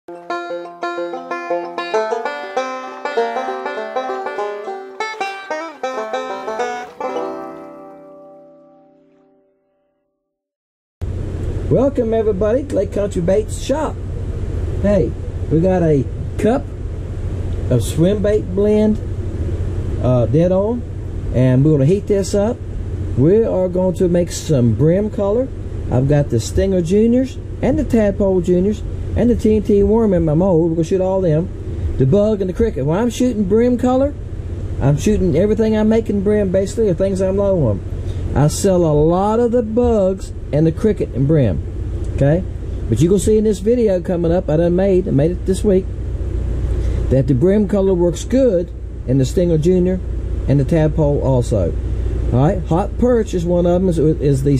Welcome everybody to Lake Country Baits Shop. Hey, we got a cup of swim bait blend, dead on, and we're going to heat this up. We are going to make some brim color. I've got the Stinger Juniors and the Tadpole Juniors and the TNT worm in my mold. We're going to shoot all them. The bug and the cricket. When I'm shooting brim color, I'm shooting everything I'm making brim basically, or things I'm low on. I sell a lot of the bugs and the cricket and brim. Okay? But you're going to see in this video coming up, I made it this week, that the brim color works good in the Stinger Junior and the Tadpole also. Alright, Hot Perch is one of them, is the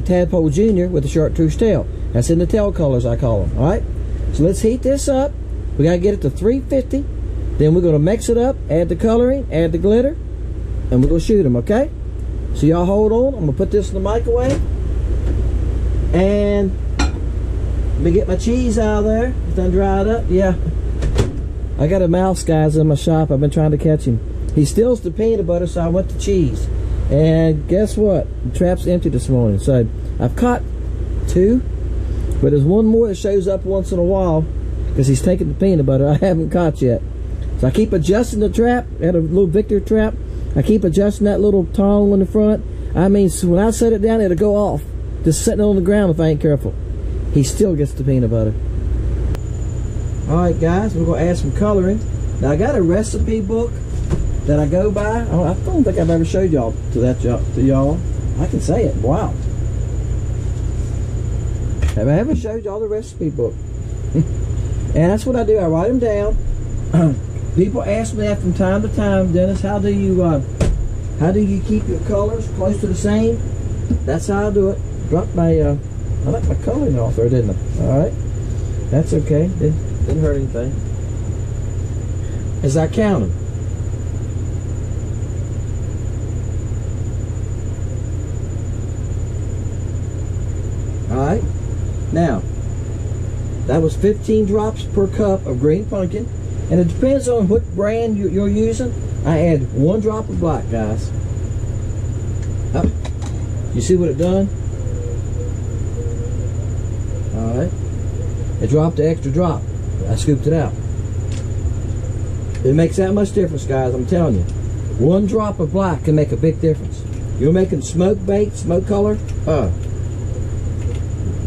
Tadpole Jr. with the chartreuse tail. That's in the tail colors, I call them. Alright, so let's heat this up. We got to get it to 350. Then we're going to mix it up, add the coloring, add the glitter, and we're going to shoot them, okay? So y'all hold on. I'm going to put this in the microwave. And let me get my cheese out of there. It's done dried up. Yeah. I got a mouse, guys, in my shop. I've been trying to catch him. He steals the peanut butter, so I went to cheese. And guess what? The trap's empty this morning. So I've caught 2, but there's one more that shows up once in a while because he's taking the peanut butter I haven't caught yet. So I keep adjusting the trap. I had a little Victor trap. I keep adjusting that little tongue on the front. I mean, so when I set it down, it'll go off. Just sitting on the ground if I ain't careful. He still gets the peanut butter. Alright guys, we're going to add some coloring. Now I got a recipe book that I go by. I don't think I've ever showed y'all to y'all. I can say it. Wow. Have I ever showed y'all the recipe book? And that's what I do. I write them down. People ask me that from time to time, Dennis, how do you keep your colors close to the same? That's how I do it. Dropped my I left my coloring off there, didn't I? Alright. That's okay. Didn't hurt anything. As I count them. Alright. Now, that was 15 drops per cup of green pumpkin. And it depends on what brand you're using. I add 1 drop of black, guys. Up. You see what it done? Alright. It dropped the extra drop. I scooped it out. It makes that much difference, guys, I'm telling you. 1 drop of black can make a big difference. You're making smoke bait, smoke color,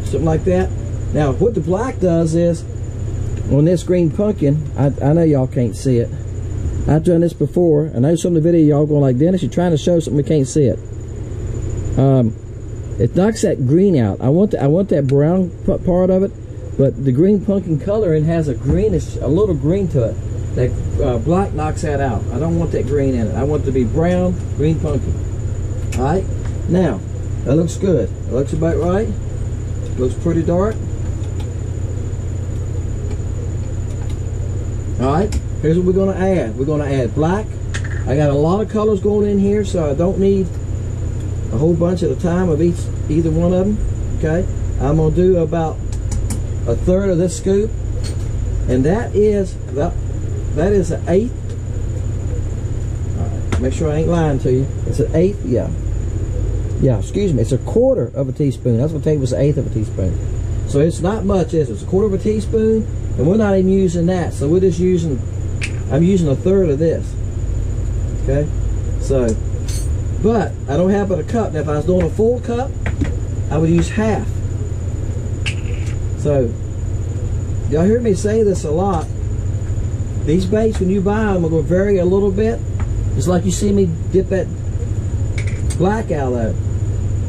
something like that. Now, what the black does is, on this green pumpkin, I know y'all can't see it. I've done this before. I know some of the video y'all going like, Dennis, you're trying to show something we can't see it. It knocks that green out. I want that brown part of it, but the green pumpkin coloring has a little green to it. That black knocks that out. I don't want that green in it. I want it to be brown, green pumpkin. All right. Now, that looks good. It looks about right. It looks pretty dark. Alright, here's what we're going to add. We're going to add black. I got a lot of colors going in here, so I don't need a whole bunch at a time of either one of them. Okay, I'm going to do about 1/3 of this scoop, and that is an 1/8. Alright, make sure I ain't lying to you. It's an 1/8, yeah, excuse me, it's 1/4 of a teaspoon. That's what it was, 1/8 of a teaspoon. So it's not much, is it? It's 1/4 of a teaspoon. And we're not even using that, so we're just using, I'm using 1/3 of this. Okay? So, but I don't have but a cup. Now if I was doing a full cup, I would use half. So, y'all hear me say this a lot. These baits, when you buy them, are going to vary a little bit. Just like you see me dip that black out of there.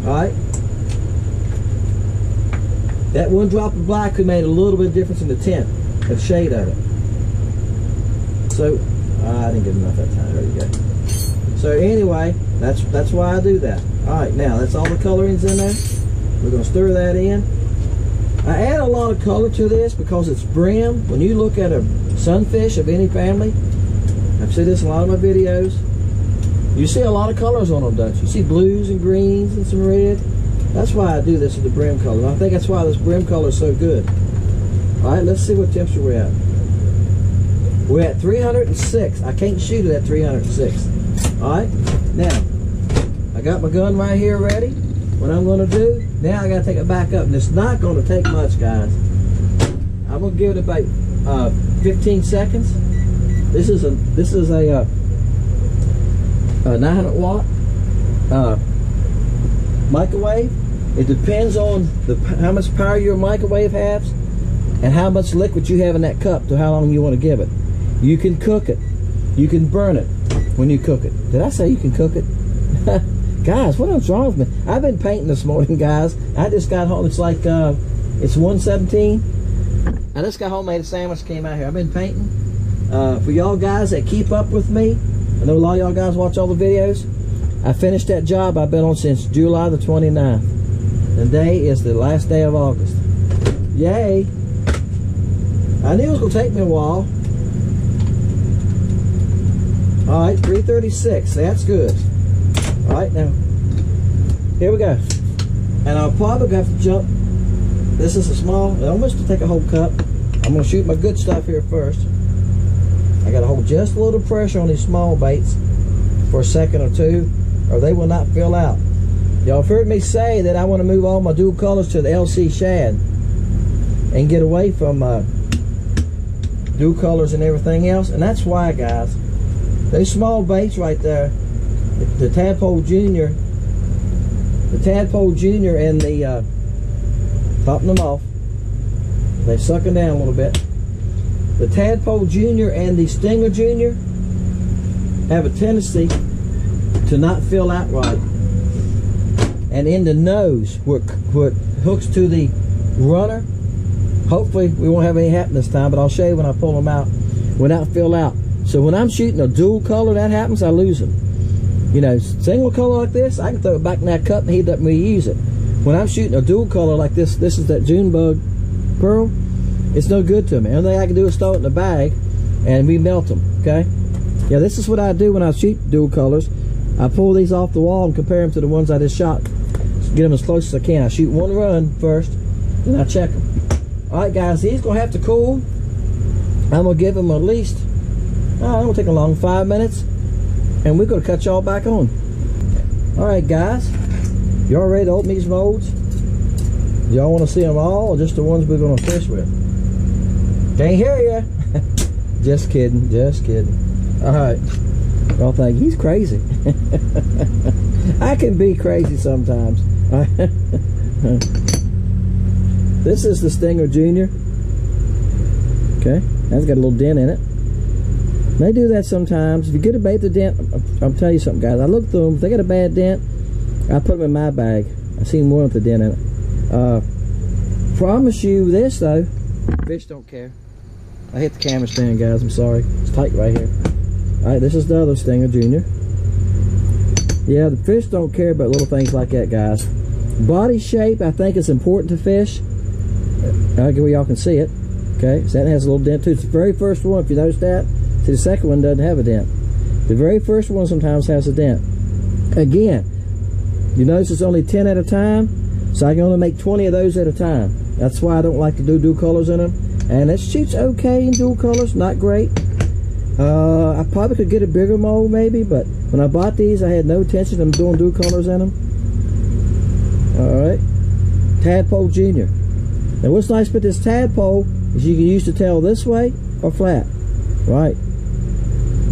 Alright? That 1 drop of black could make a little bit of difference in the tint, the shade of it. So, I didn't get enough that time. There you go. So anyway, that's why I do that. All right, now that's all the colorings in there. We're going to stir that in. I add a lot of color to this because it's brim. When you look at a sunfish of any family, I've said this in a lot of my videos, you see a lot of colors on them, don't you? You see blues and greens and some red. That's why I do this with the brim color. I think that's why this brim color is so good. Alright, let's see what temperature we're at. We're at 306. I can't shoot it at 306. Alright, now, I got my gun right here ready. What I'm going to do, now I got to take it back up. And it's not going to take much, guys. I'm going to give it about 15 seconds. This is a 900 watt microwave. It depends on how much power your microwave has and how much liquid you have in that cup to how long you want to give it. You can cook it. You can burn it when you cook it. Did I say you can cook it? Guys, what's wrong with me? I've been painting this morning, guys. I just got home. It's like it's 1:17. I just got home, made a sandwich, came out here. I've been painting. For y'all guys that keep up with me, I know a lot of y'all guys watch all the videos. I finished that job I've been on since July the 29th. Today is the last day of August. Yay! I knew it was going to take me a while. Alright, 336. That's good. Alright, now, here we go. And I'll probably have to jump. This is a small, I almost to take a whole cup. I'm going to shoot my good stuff here first. I got to hold just a little pressure on these small baits for a second or two, or they will not fill out. Y'all have heard me say that I want to move all my dual colors to the LC shad and get away from dual colors and everything else. And that's why, guys, those small baits right there, the Tadpole Jr. and the popping them off, they're sucking down a little bit. The Tadpole Jr. and the Stinger Jr. have a tendency to not fill out right. And in the nose, what hooks to the runner, hopefully we won't have any happen this time, but I'll show you when I pull them out, without fill out. So when I'm shooting a dual color, that happens, I lose them. You know, single color like this, I can throw it back in that cup and heat it up and reuse it. When I'm shooting a dual color like this, this is that June bug pearl, it's no good to me. The only thing I can do is throw it in the bag and we melt them, okay? Yeah, this is what I do when I shoot dual colors. I pull these off the wall and compare them to the ones I just shot. Get them as close as I can. I shoot one run first, then I check them. Alright guys, these going to have to cool. I'm going to give them at least, it won't take a long 5 minutes, and we're going to cut y'all back on. Alright guys, y'all ready to open these molds? Y'all want to see them all, or just the ones we're going to fish with? Can't hear ya. Just kidding, just kidding. Alright, y'all think he's crazy. I can be crazy sometimes. This is the Stinger Jr. Okay, that's got a little dent in it. They do that sometimes. If you get a bait with a dent, I'll tell you something, guys. I look through them. If they got a bad dent, I put them in my bag. I've seen one with a dent in it. Promise you this though, fish don't care. I hit the camera stand, guys. I'm sorry. It's tight right here. All right, this is the other Stinger Jr. Yeah, the fish don't care about little things like that, guys. Body shape, I think, is important to fish. I'll get where y'all can see it. Okay, so that has a little dent too. It's the very first one, if you notice that. See, the second one doesn't have a dent. The very first one sometimes has a dent. Again, you notice it's only 10 at a time, so I can only make 20 of those at a time. That's why I don't like to do dual colors in them. And it shoots okay in dual colors, not great. I probably could get a bigger mold maybe, but when I bought these, I had no intention of doing dual colors in them. Alright, Tadpole Jr. Now what's nice about this Tadpole is you can use the tail this way or flat. Right.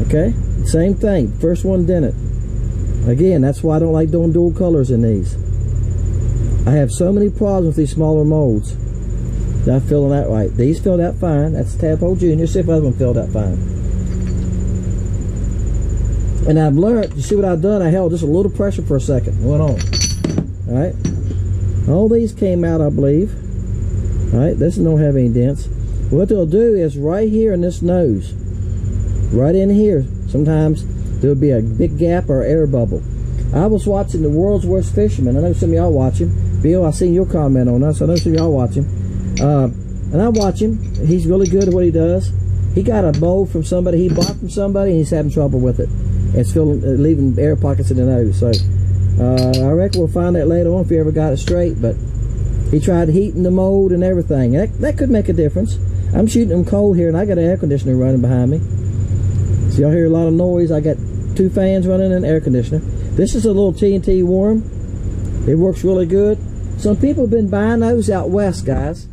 Okay, same thing, first one dented. Again, that's why I don't like doing dual colors in these. I have so many problems with these smaller molds. Not filling out right. These filled out fine. That's Tadpole Jr. See if the other one filled out fine. And I've learned, you see what I've done? I held just a little pressure for a second. Went on. Alright. All these came out, I believe. Alright, this don't have any dents. What they'll do is right here in this nose, right in here, sometimes there'll be a big gap or air bubble. I was watching The World's Worst Fisherman. I know some of y'all watch him. Bill, I seen your comment on that, so I know some of y'all watch him. And I watch him. He's really good at what he does. He got a mold from somebody he bought from somebody, and he's having trouble with it. It's leaving air pockets in the nose. So I reckon we'll find that later on if he ever got it straight. But He tried heating the mold and everything. That could make a difference. I'm shooting them cold here, and I got an air conditioner running behind me. So y'all hear a lot of noise. I got 2 fans running and an air conditioner. This is a little TNT worm. It works really good. Some people have been buying those out west, guys.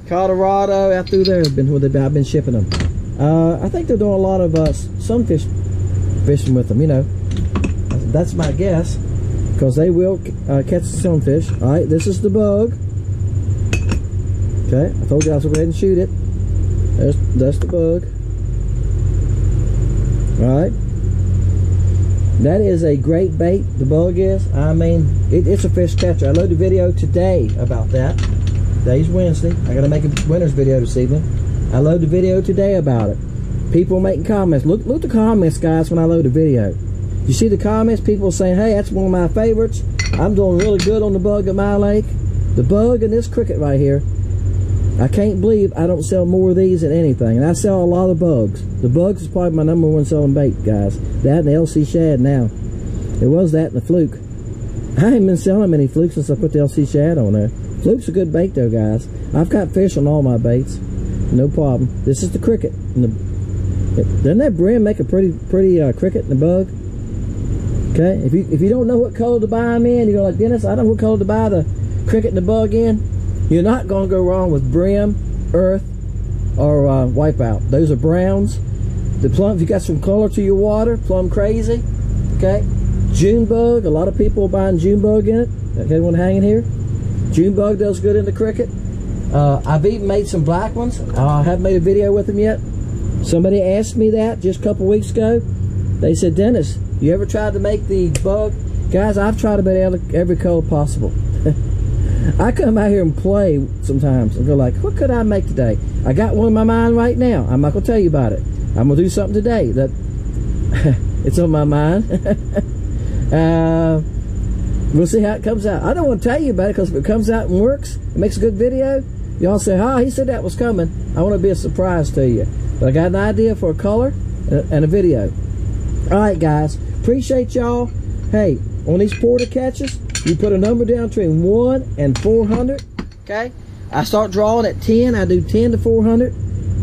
Colorado, out through there have been where I've been shipping them. I think they're doing a lot of sunfish fishing with them, you know. That's my guess, because they will catch the sunfish. All right, this is the bug. Okay, I told you I was going to go ahead and shoot it. That's the bug. All right. That is a great bait, the bug is. I mean, it's a fish catcher. I loaded a video today about that. Today's Wednesday. I got to make a winner's video this evening. I loaded a video today about it. People making comments. Look at the comments, guys, when I load a video. You see the comments? People saying, hey, that's one of my favorites. I'm doing really good on the bug at my lake. The bug and this cricket right here. I can't believe I don't sell more of these than anything. And I sell a lot of bugs. The bugs is probably my #1 selling bait, guys. That and the LC shad now. It was that and the fluke. I haven't been selling many flukes since I put the LC shad on there. Fluke's a good bait though, guys. I've got fish on all my baits. No problem. This is the cricket. Doesn't that Bream make a pretty cricket and the bug? Okay, if you don't know what color to buy them in, you go like, Dennis, I don't know what color to buy the cricket and the bug in. You're not going to go wrong with Bream, Earth, or Wipeout. Those are browns. The plum, if you got some color to your water, plum crazy. Okay, June bug. A lot of people are buying June bug in it. Okay, one hanging here. June bug does good in the cricket. I've even made some black ones. I haven't made a video with them yet. Somebody asked me that just a couple weeks ago. They said, Dennis, you ever tried to make the bug? Guys, I've tried about every color possible. I come out here and play sometimes and go like, what could I make today? I got one in my mind right now. I'm not going to tell you about it. I'm going to do something today that it's on my mind. We'll see how it comes out. I don't want to tell you about it, because if it comes out and works, it makes a good video, y'all say, oh, he said that was coming. I want to be a surprise to you. But I got an idea for a color and a video. Alright, guys. Appreciate y'all. Hey, on these porter catches, you put a number down between 1 and 400. Okay? I start drawing at 10. I do 10 to 400.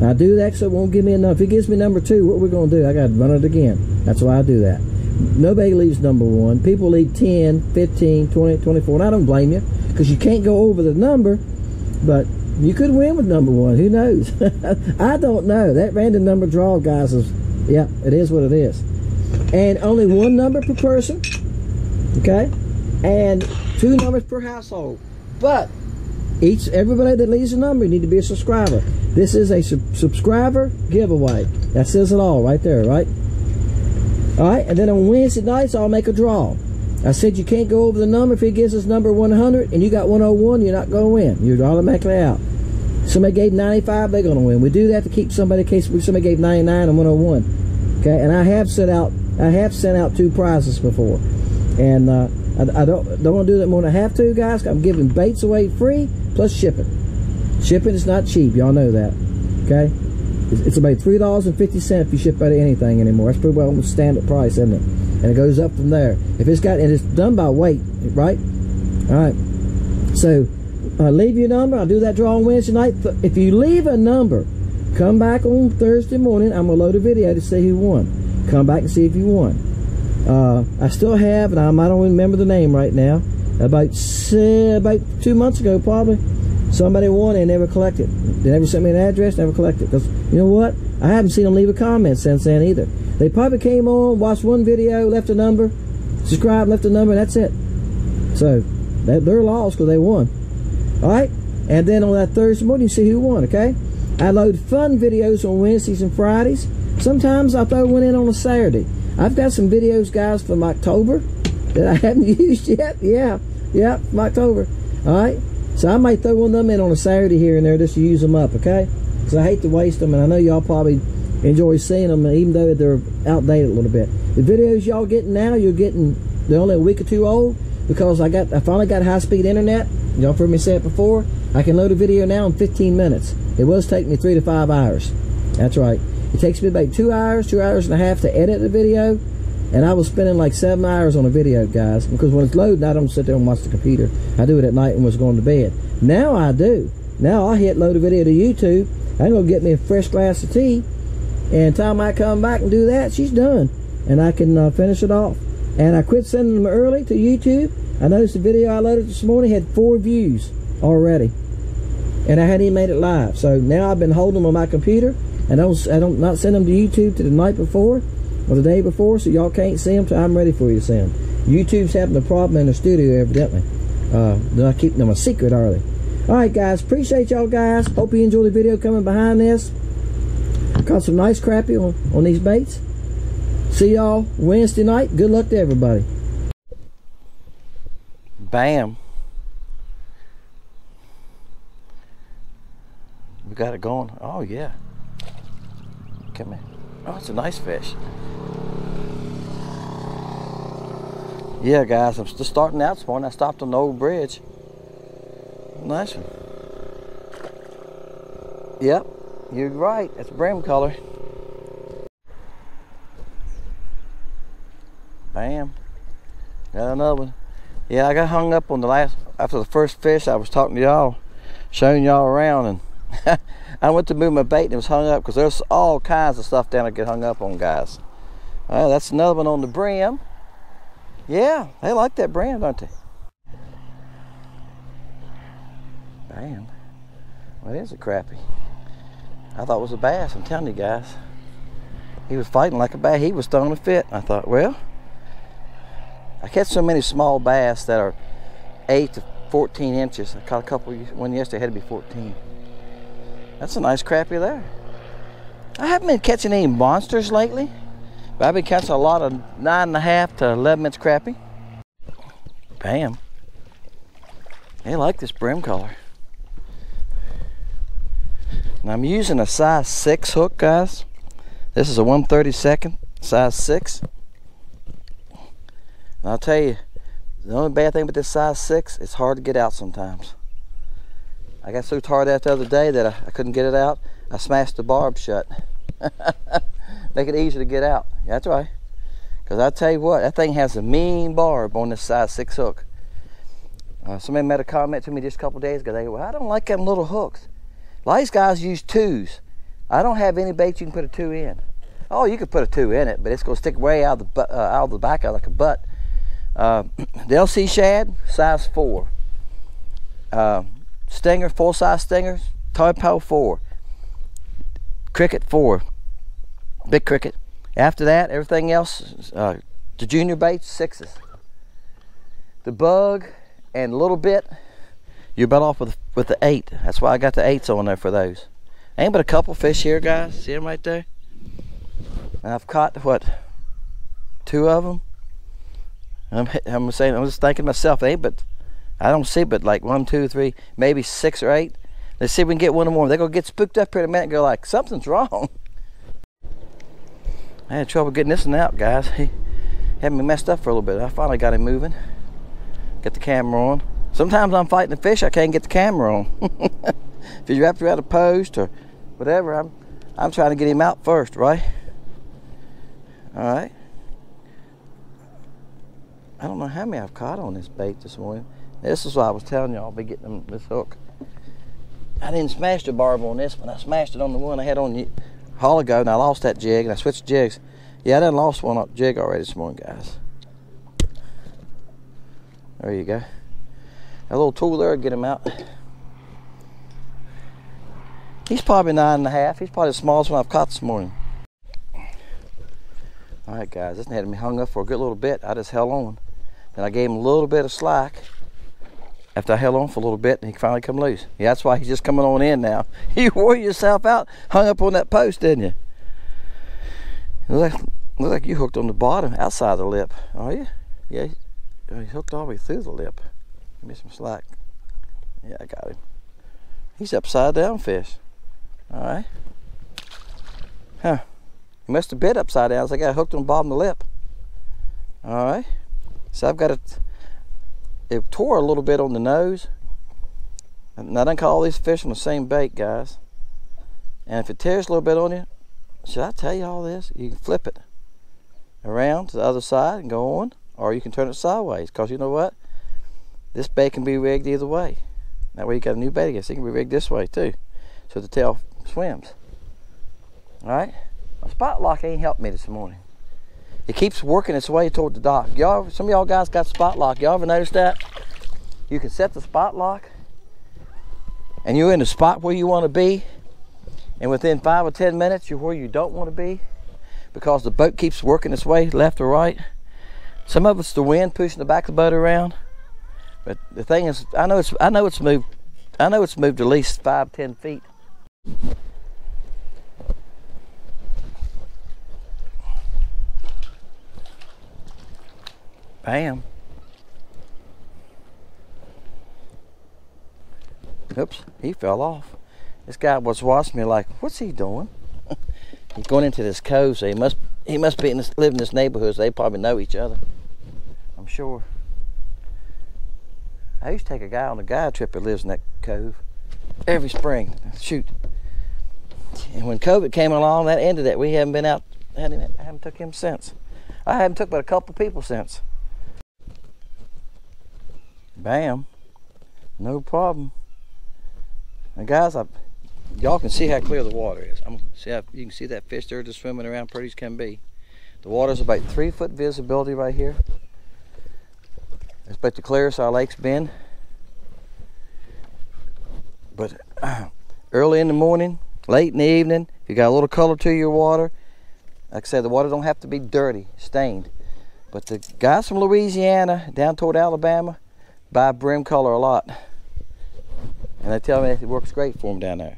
I do that so it won't give me enough. If it gives me number 2, what we're going to do? I got to run it again. That's why I do that. Nobody leaves number 1. People leave 10, 15, 20, 24. And I don't blame you, because you can't go over the number. But you could win with number 1. Who knows? I don't know. That random number draw, guys, is, yeah, it is what it is. And only 1 number per person. Okay? And 2 numbers per household. But everybody that leaves a number, you need to be a subscriber. This is a subscriber giveaway. That says it all right there, right? Alright, and then on Wednesday nights, I'll make a draw. I said you can't go over the number. If he gives us number 100 and you got 101, you're not going to win. You're automatically out. Somebody gave 95, they're going to win. We do that to keep somebody, in case somebody gave 99 and 101. Okay, and I have sent out 2 prizes before. And I don't want to do that more than I have to, guys. I'm giving baits away free, plus shipping. Shipping is not cheap. Y'all know that. Okay? It's about $3.50 if you ship out of anything anymore. That's pretty well the standard price, isn't it? And it goes up from there. If it's got, and it's done by weight, right? All right. So leave your number. I'll do that draw on Wednesday night. If you leave a number, come back on Thursday morning. I'm gonna load a video to see who won. Come back and see if you won. I still have, and I don't remember the name right now. About 2 months ago, probably, somebody won and never collected. They never sent me an address, never collected. Because you know what? I haven't seen them leave a comment since then either. They probably came on, watched one video, left a number, subscribed, left a number, and that's it. So they're lost because they won. All right, and then on that Thursday morning, you see who won. Okay, I load fun videos on Wednesdays and Fridays. Sometimes I throw one in on a Saturday. I've got some videos, guys, from October that I haven't used yet. Yeah, from October. All right, so I might throw one of them in on a Saturday here and there just to use them up. Okay, because I hate to waste them, and I know y'all probably enjoy seeing them, even though they're outdated a little bit. The videos y'all getting now, they're only a week or 2 old, because I finally got high-speed internet. Y'all heard me say it before. I can load a video now in 15 minutes. It was taking me 3 to 5 hours. That's right. It takes me about 2 hours and a half to edit the video, And I was spending like 7 hours on a video, guys, because when it's loading, I don't sit there and watch the computer. I do it at night when I was going to bed. Now I do. Now I hit load a video to YouTube. I'm going to get me a fresh glass of tea, and time I come back and do that, she's done. And I can finish it off. And I quit sending them early to YouTube. I noticed the video I loaded this morning had 4 views already. And I hadn't even made it live. So now I've been holding them on my computer. And I don't not send them to YouTube to the night before or the day before, so y'all can't see them till I'm ready for you to see them. YouTube's having a problem in the studio, evidently. Then I keep them a secret early. Alright, guys, appreciate y'all, guys. Hope you enjoy the video coming behind this. Caught some nice crappie on these baits. See y'all Wednesday night. Good luck to everybody. Bam. We got it going. Oh, yeah. Come here. Oh, it's a nice fish. Yeah, guys, I'm just starting out this morning. I stopped on the old bridge. Nice one. Yep, you're right. That's Bream color. Bam. Got another one. Yeah, I got hung up on the last, after the first fish. I was talking to y'all, showing y'all around, and I went to move my bait and it was hung up because there's all kinds of stuff down there get hung up on, guys. Well, that's another one on the Bream. Yeah, they like that Bream, don't they? Bam. Well, it is a crappie. I thought it was a bass, I'm telling you guys. He was fighting like a bass. He was throwing a fit. I thought, well, I catch so many small bass that are 8 to 14 inches. I caught a couple, one yesterday had to be 14. That's a nice crappie there. I haven't been catching any monsters lately, but I've been catching a lot of 9.5 to 11 inch crappie. Bam. They like this Bream color. Now I'm using a size 6 hook, guys. This is a 1/32, size 6. And I'll tell you, the only bad thing with this size 6, it's hard to get out sometimes. I got so tired out the other day that I couldn't get it out. I smashed the barb shut. Make it easier to get out. Yeah, that's right. Because I tell you what, that thing has a mean barb on this size 6 hook. Somebody made a comment to me just a couple days ago. They go, well, I don't like them little hooks. A lot of these guys use 2s. I don't have any bait you can put a 2 in. Oh, you could put a 2 in it, but it's going to stick way out of the back of like a butt. The LC shad, size 4. Stinger, full-size stingers, Tadpole 4. Cricket 4. Big cricket. After that, everything else, the junior baits, 6s. The bug and a little bit, you're better off with the 8. That's why I got the 8s on there for those. Ain't but a couple fish here, guys. See them right there? And I've caught, what, 2 of them? I'm just thinking to myself, ain't but, I don't see but like 1, 2, 3, maybe 6 or 8. Let's see if we can get one more. They're going to get spooked up here in a minute and go like, something's wrong. I had trouble getting this one out, guys. He had me messed up for a little bit. I finally got him moving. Get the camera on. Sometimes I'm fighting the fish, I can't get the camera on. If he's wrapped around a post or whatever, I'm trying to get him out first, right? All right. I don't know how many I've caught on this bait this morning. This is why I was telling y'all I'll be getting this hook. I didn't smash the barb on this one. I smashed it on the one I had on a while ago, and I lost that jig, and I switched jigs. Yeah, I done lost one jig already this morning, guys. There you go. A little tool there to get him out. He's probably 9.5. He's probably the smallest one I've caught this morning. All right, guys, this had me hung up for a good little bit. I just held on. Then I gave him a little bit of slack. After I held on for a little bit, and he finally come loose. Yeah, that's why he's just coming on in now. You wore yourself out, hung up on that post, didn't you? Look like you hooked on the bottom, outside the lip. Are you? Yeah, he's hooked all the way through the lip. Give me some slack. Yeah, I got him. He's upside down fish. All right. Huh. He must have bit upside down, so I got hooked on the bottom of the lip. All right. So I've got it tore a little bit on the nose. And I done caught all these fish on the same bait, guys. And if it tears a little bit on you, should I tell you all this? You can flip it. around to the other side and go on, or you can turn it sideways, because you know what? This bait can be rigged either way. That way you got a new bait, I guess. It can be rigged this way too, so the tail swims. Alright? My spot lock ain't helped me this morning. It keeps working its way toward the dock. Y'all, some of y'all guys got spot lock. Y'all ever noticed that? You can set the spot lock and you're in the spot where you want to be, and within 5 or 10 minutes you're where you don't want to be, because the boat keeps working its way left or right. Some of it's the wind pushing the back of the boat around, but the thing is, I know it's moved at least 5-10 feet. Bam. Oops, he fell off. This guy was watching me like, what's he doing? He's going into this cove, so he must be live in this neighborhood, so they probably know each other, I'm sure. I used to take a guy on a guide trip that lives in that cove every spring. Shoot. And when COVID came along, that ended it. We haven't been out, I haven't took him since. I haven't took but a couple people since. Bam. No problem. And guys, y'all can see how clear the water is. You can see that fish there just swimming around pretty as can be. The water's about 3 foot visibility right here. It's about the clearest our lake's been. But early in the morning, late in the evening, if you got a little color to your water, like I said, the water don't have to be dirty, stained. But the guys from Louisiana down toward Alabama buy Bream color a lot. And they tell me that it works great for them down there.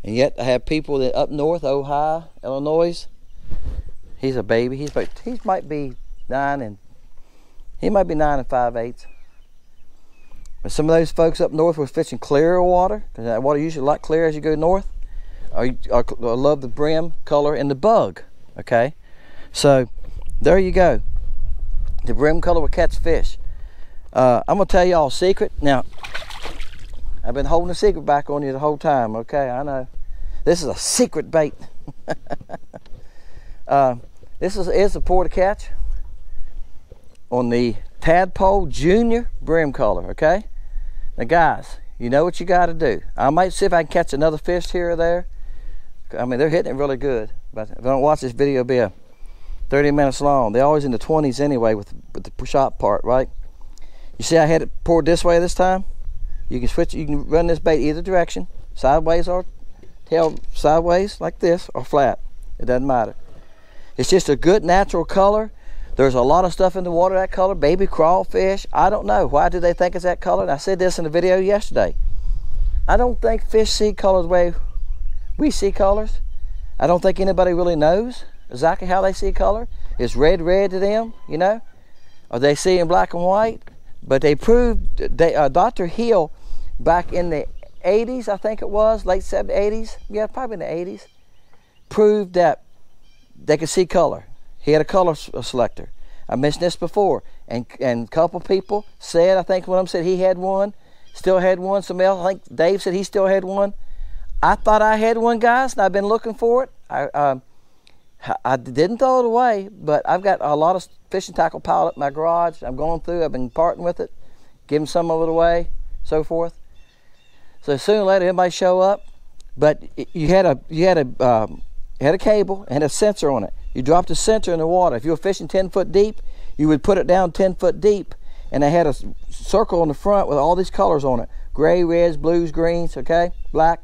And yet I have people that up north, Ohio, Illinois. He's a baby. He might be 9 5/8. But some of those folks up north were fishing clearer water, because that water usually a lot clearer as you go north. I love the Bream color and the bug. Okay, so there you go. The Bream color will catch fish. I'm gonna tell y'all a secret now. I've been holding a secret back on you the whole time, okay? I know. This is a secret bait. This is a pour to catch on the Tadpole Jr Bream color, okay? Now guys, you know what you gotta do. I might see if I can catch another fish here or there. I mean, they're hitting it really good. But if I don't watch this video, it'll be a 30 minutes long. They're always in the 20s anyway with the shot part, right? You see I had it poured this way this time? You can switch, you can run this bait either direction, sideways or tail sideways like this, or flat. It doesn't matter. It's just a good natural color. There's a lot of stuff in the water that color, baby crawfish. I don't know. Why do they think it's that color? And I said this in the video yesterday. I don't think fish see colors the way we see colors. I don't think anybody really knows exactly how they see color. It's red to them, you know, or they see in black and white. But they proved, Dr. Hill, back in the 80s, I think it was, late 70s, 80s, yeah, probably in the 80s, proved that they could see color. He had a color selector. I mentioned this before, and a couple people said, I think one of them said he had one, still had one. Somebody else, I think Dave said he still had one. I thought I had one, guys, and I've been looking for it. I didn't throw it away, but I've got a lot of fishing tackle piled up in my garage. I'm going through, I've been parting with it, giving some of it away, so forth. So sooner or later, it might show up. But you had a cable and a sensor on it. You dropped the sensor in the water. If you were fishing 10 foot deep, you would put it down 10 foot deep, and they had a circle on the front with all these colors on it: gray, reds, blues, greens, okay, black.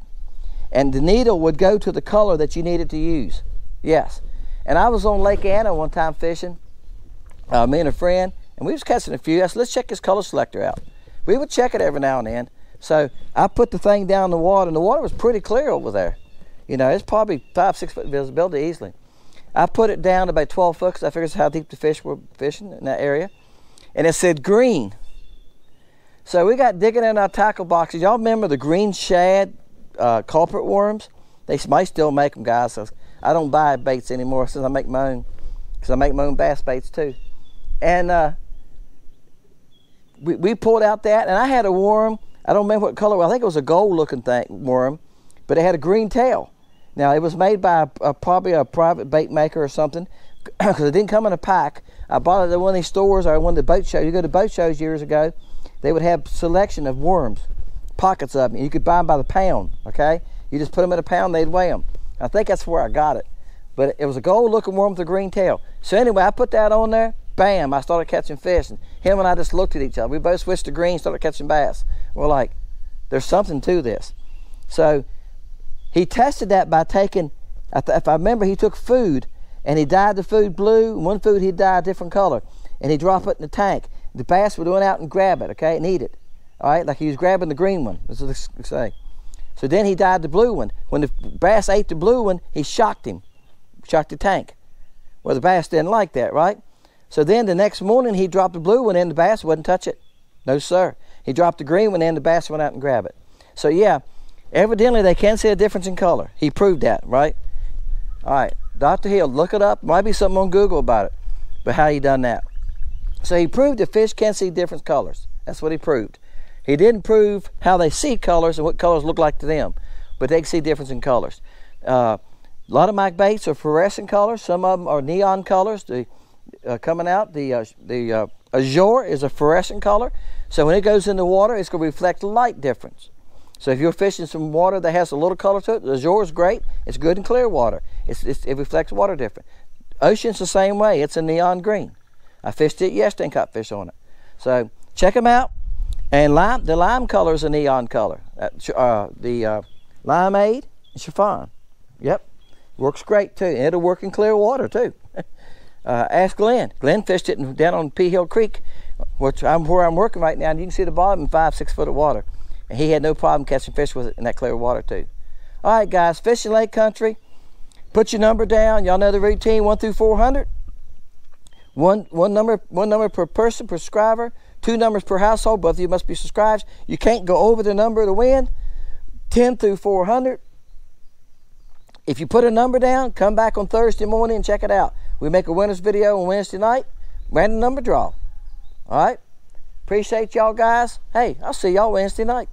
And the needle would go to the color that you needed to use. Yes. And I was on Lake Anna one time fishing, me and a friend, and we was catching a few. I said, let's check this color selector out. We would check it every now and then. So I put the thing down in the water, and the water was pretty clear over there. You know, it's probably 5-6 foot visibility easily. I put it down to about 12 foot, because I figured that's how deep the fish were fishing in that area. And it said green. So we got digging in our tackle boxes. Y'all remember the green shad culprit worms? They might still make them, guys. So I don't buy baits anymore since I make my own, because I make my own bass baits too. And we pulled out that, and I had a worm. I don't remember what color. I think it was a gold-looking worm, but it had a green tail. Now it was made by probably a private bait maker or something. because it didn't come in a pack. I bought it at one of these stores or one of the boat shows. You go to boat shows years ago, they would have selection of worms, pockets of them. You could buy them by the pound, okay? You just put them in a pound, they'd weigh them. I think that's where I got it. But it was a gold-looking worm with a green tail. So anyway, I put that on there. Bam, I started catching fish. And him and I just looked at each other. We both switched to green, started catching bass. We're like, there's something to this. So he tested that by taking, if I remember, he took food and he dyed the food blue. And one food he dyed a different color. And he dropped it in the tank. The bass would run out and grab it, okay, and eat it. All right, like he was grabbing the green one, that's what they say. So then he dyed the blue one. When the bass ate the blue one, he shocked him, shocked the tank. Well, the bass didn't like that, right? So then the next morning he dropped the blue one in, the bass wouldn't touch it. No, sir. He dropped the green one in, the bass went out and grabbed it. So yeah, evidently they can see a difference in color. He proved that, right? All right, Dr. Hill, look it up. Might be something on Google about it, but how he done that? So he proved that fish can see different colors. That's what he proved. He didn't prove how they see colors and what colors look like to them, but they can see difference in colors. A lot of my baits are fluorescent colors. Some of them are neon colors. Coming out, the azure is a fluorescent color. So when it goes in the water, it's going to reflect light difference. So if you're fishing some water that has a little color to it, the azure is great. It's good in clear water. It reflects water different. Ocean's the same way. It's a neon green. I fished it yesterday and caught fish on it. So check them out. And the lime color is a neon color. The limeade and chiffon. Yep, works great too. And it'll work in clear water too. Ask Glenn. Glenn fished it down on Pea Hill Creek, where I'm working right now, and you can see the bottom in 5-6 foot of water. And he had no problem catching fish with it in that clear water too. All right, guys, fishing lake country. Put your number down. Y'all know the routine: 1 through 400. One number per person, per subscriber. 2 numbers per household. Both of you must be subscribed. You can't go over the number to win. 10 through 400. If you put a number down, come back on Thursday morning and check it out. We make a winner's video on Wednesday night. Random number draw. All right. Appreciate y'all guys. Hey, I'll see y'all Wednesday night.